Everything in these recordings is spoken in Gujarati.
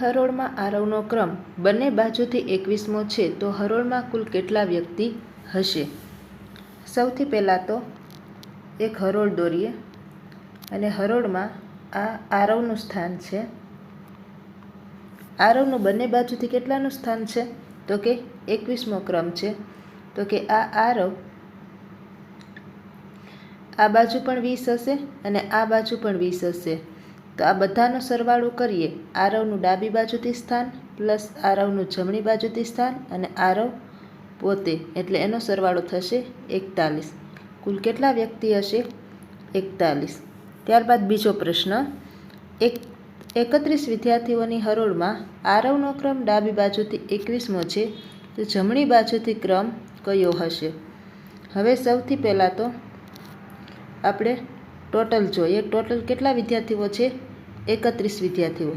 હરોળમાં આરવનો ક્રમ બંને બાજુથી 21મો છે તો હરોળમાં કુલ કેટલા વ્યક્તિ હશે? સૌથી પહેલાં તો એક હરોળ દોરીએ અને હરોળમાં આ આરવનું સ્થાન છે. આરવનું બંને બાજુથી કેટલાનું સ્થાન છે? તો કે 21મો ક્રમ છે. તો કે આ આરવ આ બાજુ પણ 20 હશે અને આ બાજુ પણ 20 હશે. તો આ બધાનો સરવાળો કરીએ. આરવનું ડાબી બાજુથી સ્થાન પ્લસ આરવનું જમણી બાજુથી સ્થાન અને આરવ પોતે, એટલે એનો સરવાળો થશે 41. કુલ કેટલા વ્યક્તિ હશે? 41. ત્યારબાદ બીજો પ્રશ્ન, 31 વિદ્યાર્થીઓની હરોળમાં આરવનો ક્રમ ડાબી બાજુથી 21મો છે તો જમણી બાજુથી ક્રમ કયો હશે? હવે સૌથી પહેલાં તો આપણે ટોટલ જોઈએ. ટોટલ કેટલા વિદ્યાર્થીઓ છે? 31 વિદ્યાર્થીઓ.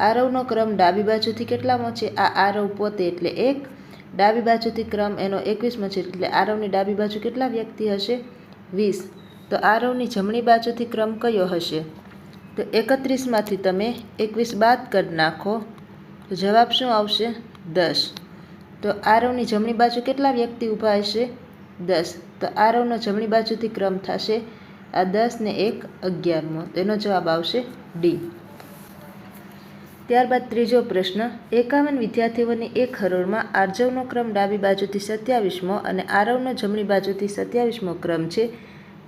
આરવનો ક્રમ ડાબી બાજુથી કેટલામો છે? આ આરવ પોતે એટલે 1. ડાબી બાજુથી ક્રમ એનો 21મો છે એટલે આરવની ડાબી બાજુ કેટલા વ્યક્તિ હશે? 20. તો આરવની જમણી બાજુથી ક્રમ કયો હશે? તો 31માંથી તમે 21 બાદ કરી નાખો તો જવાબ શું આવશે? 10. તો આરવની જમણી બાજુ કેટલા વ્યક્તિ ઊભા હશે? 10. તો આરવનો જમણી બાજુથી ક્રમ થશે આ 10 ને 1 11મો. તેનો જવાબ આવશે ડી. ત્યારબાદ ત્રીજો પ્રશ્ન, 51 વિદ્યાર્થીઓની એક હરોળમાં આરજવનો ક્રમ ડાબી બાજુથી 27મો અને આરવનો જમણી બાજુથી 27મો ક્રમ છે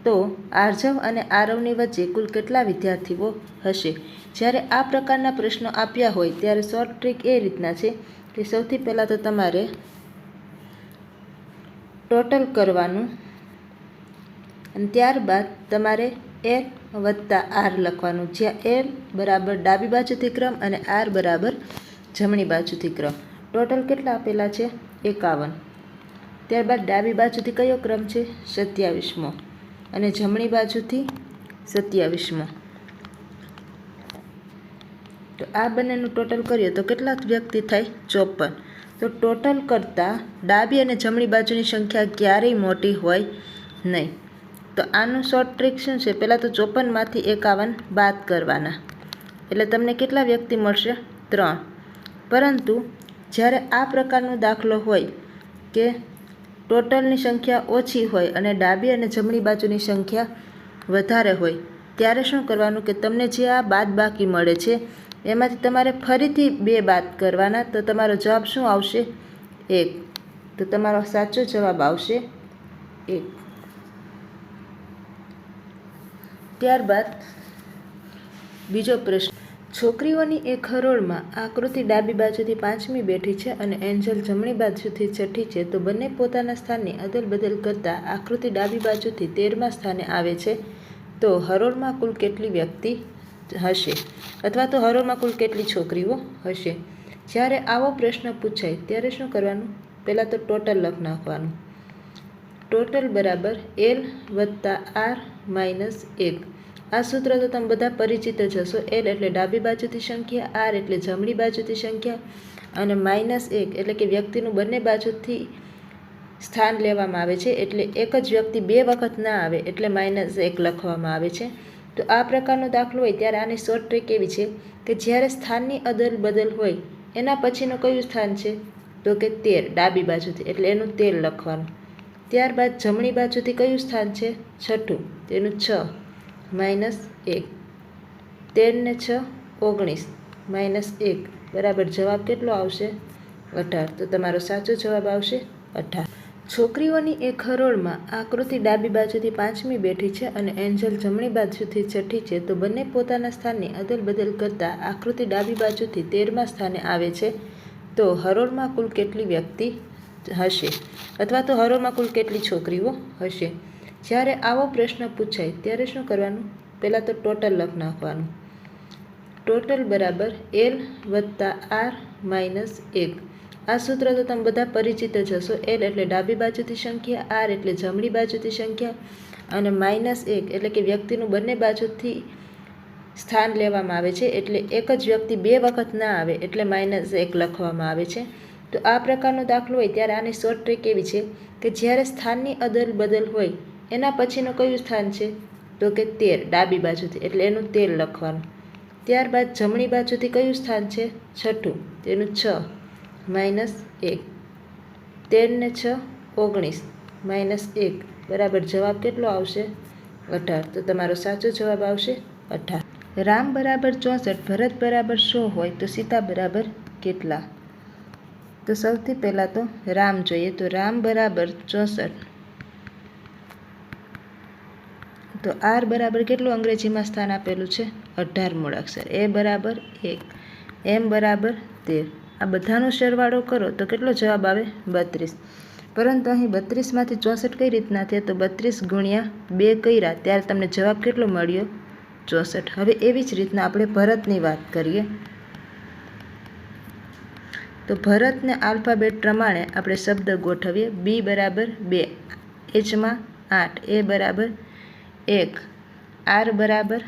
તો આરજવ અને આરવની વચ્ચે કુલ કેટલા વિદ્યાર્થીઓ હશે? જ્યારે આ પ્રકારના પ્રશ્નો આપ્યા હોય ત્યારે શોર્ટ ટ્રીક એ રીતના છે કે સૌથી પહેલાં તો તમારે ટોટલ કરવાનું અને ત્યારબાદ તમારે એલ વત્તા આર લખવાનું, જ્યાં એલ બરાબર ડાબી બાજુથી ક્રમ અને આર બરાબર જમણી બાજુથી ક્રમ. ટોટલ કેટલા આપેલા છે? 51. ત્યારબાદ ડાબી બાજુથી કયો ક્રમ છે? 27મો અને જમણી બાજુથી 27મો. તો આ બંનેનું ટોટલ કરીએ તો કેટલા વ્યક્તિ થાય? 54. તો ટોટલ કરતાં ડાબી અને જમણી બાજુની સંખ્યા ક્યારેય મોટી હોય નહીં. તો આનું શોર્ટ ટ્રીક શું છે? પહેલાં તો 54માંથી 51 બાદ કરવાના એટલે તમને કેટલા વ્યક્તિ મળશે? 3. પરંતુ જ્યારે આ પ્રકારનો દાખલો હોય કે ટોટલની સંખ્યા ઓછી હોય અને ડાબી અને જમણી બાજુની સંખ્યા વધારે હોય ત્યારે શું કરવાનું કે તમને જે આ બાદબાકી મળે છે એમાંથી તમારે ફરીથી 2 બાદ કરવાના તો તમારો જવાબ શું આવશે? 1. તો તમારો સાચો જવાબ આવશે 1. ત્યારબાદ બીજો પ્રશ્ન, છોકરીઓની એક હરોળમાં આકૃતિ ડાબી બાજુથી 5મી બેઠી છે અને એન્જલ જમણી બાજુથી 6ઠી છે તો બંને પોતાના સ્થાનની અદલ-બદલ કરતાં આકૃતિ ડાબી બાજુથી 13મા સ્થાને આવે છે તો હરોળમાં કુલ કેટલી વ્યક્તિ હશે? અથવા તો હરોળમાં કુલ કેટલી છોકરીઓ હશે? જ્યારે આવો પ્રશ્ન પૂછાય ત્યારે શું કરવાનું? પહેલાં તો ટોટલ લખી નાખવાનું. ટોટલ બરાબર એલ વત્તા આર માઇનસ 1. આ સૂત્ર તો તમે બધા પરિચિત જ હશો. એલ એટલે ડાબી બાજુથી સંખ્યા, આર એટલે જમણી બાજુથી સંખ્યા અને માઇનસ 1 એટલે કે વ્યક્તિનું બંને બાજુથી સ્થાન લેવામાં આવે છે એટલે એક જ વ્યક્તિ 2 વખત ના આવે એટલે -1 લખવામાં આવે છે. તો આ પ્રકારનો દાખલો હોય ત્યારે આની શોર્ટ ટ્રીક એવી છે કે જ્યારે સ્થાનની અદલ બદલ હોય એના પછીનું કયું સ્થાન છે? તો કે 13 ડાબી બાજુથી એટલે એનું 13 લખવાનું. ત્યારબાદ જમણી બાજુથી કયું સ્થાન છે? 6ઠું, તેનું 6 -1. 13 ને 6 19 -1 બરાબર જવાબ કેટલો આવશે? 18. તો તમારો સાચો જવાબ આવશે 18. છોકરીઓની એક હરોળમાં આકૃતિ ડાબી બાજુથી 5મી બેઠી છે અને એન્જલ જમણી બાજુથી 6ઠી છે તો બંને પોતાના સ્થાનની અદલ બદલ કરતાં આકૃતિ ડાબી બાજુથી 13મા સ્થાને આવે છે તો હરોળમાં કુલ કેટલી વ્યક્તિ હશે? અથવા તો હરોળમાં કુલ કેટલી છોકરીઓ હશે? જ્યારે આવો પ્રશ્ન પૂછાય ત્યારે શું કરવાનું? પહેલાં તો ટોટલ લખી નાખવાનું. ટોટલ બરાબર એલ વત્તા આર માઇનસ 1. આ સૂત્ર તો તમે બધા પરિચિત જ હશો. એલ એટલે ડાબી બાજુથી સંખ્યા, આર એટલે જમણી બાજુથી સંખ્યા અને -1 એટલે કે વ્યક્તિનું બંને બાજુથી સ્થાન લેવામાં આવે છે એટલે એક જ વ્યક્તિ 2 વખત ના આવે એટલે -1 લખવામાં આવે છે. તો આ પ્રકારનો દાખલો હોય ત્યારે આની શોર્ટ ટ્રીક એવી છે કે જ્યારે સ્થાનની અદલ બદલ હોય એના પછીનું કયું સ્થાન છે? તો કે 13 ડાબી બાજુથી એટલે એનું 13 લખવાનું. ત્યારબાદ જમણી બાજુથી કયું સ્થાન છે? છઠ્ઠું, તેનું 6 -1, 13 ને 6 19 -1 બરાબર જવાબ કેટલો આવશે? 18. તો તમારો સાચો જવાબ આવશે 18. રામ બરાબર 64, ભરત બરાબર 100 હોય તો સીતા બરાબર કેટલા? તો સૌથી પહેલાં તો રામ જોઈએ. તો રામ બરાબર 64, તો આર બરાબર કેટલું અંગ્રેજીમાં સ્થાન આપેલું છે? 18 મૂળાક્ષર. એ બરાબર 1, એમ બરાબર 13. આ બધાનો સરવાળો કરો તો કેટલો જવાબ આવે? 32. પરંતુ અહીં 32માંથી 64 કઈ રીતના થયા? તો 32 ગુણ્યા 2 કર્યા ત્યારે તમને જવાબ કેટલો મળ્યો? 64. હવે એવી જ રીતના આપણે ભરતની વાત કરીએ. તો ભરતને આલ્ફાબેટ પ્રમાણે આપણે શબ્દ ગોઠવીએ. બી બરાબર 2, એચમાં 8, એ બરાબર 1, આર બરાબર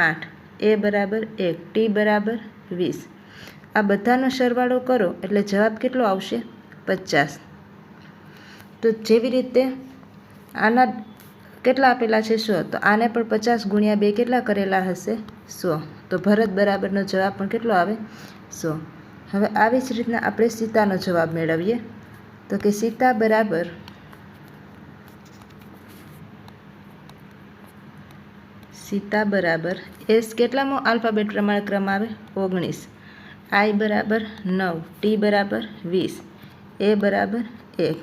8, એ બરાબર 1, ટી બરાબર 20. આ બધાનો સરવાળો કરો એટલે જવાબ કેટલો આવશે? 50. તો જેવી રીતે આના કેટલા આપેલા છે? 100. તો આને પણ 50 ગુણ્યા 2 કેટલા કરેલા હશે? 100. તો ભરત બરાબરનો જવાબ પણ કેટલો આવે? 100. હવે આવી જ રીતના આપણે સીતાનો જવાબ મેળવીએ. તો કે સીતા બરાબર એસ કેટલામો આલ્ફાબેટ પ્રમાણે ક્રમ આવે? 19, આઈ બરાબર 9, ટી બરાબર 20, એ બરાબર 1.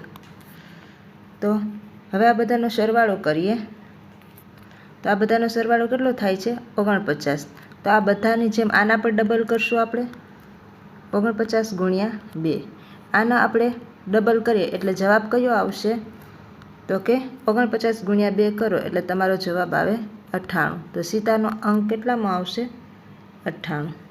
તો હવે આ બધાનો સરવાળો કરીએ. તો આ બધાનો સરવાળો કેટલો થાય છે? 49. તો આ બધાની જેમ આના પર ડબલ કરશું આપણે. 49 ગુણ્યા 2. આના આપણે ડબલ કરીએ એટલે જવાબ કયો આવશે? તો કે 49 ગુણ્યા 2 કરો એટલે તમારો જવાબ આવે 98. તો સીતાનો અંક કેટલામાં આવશે? 98.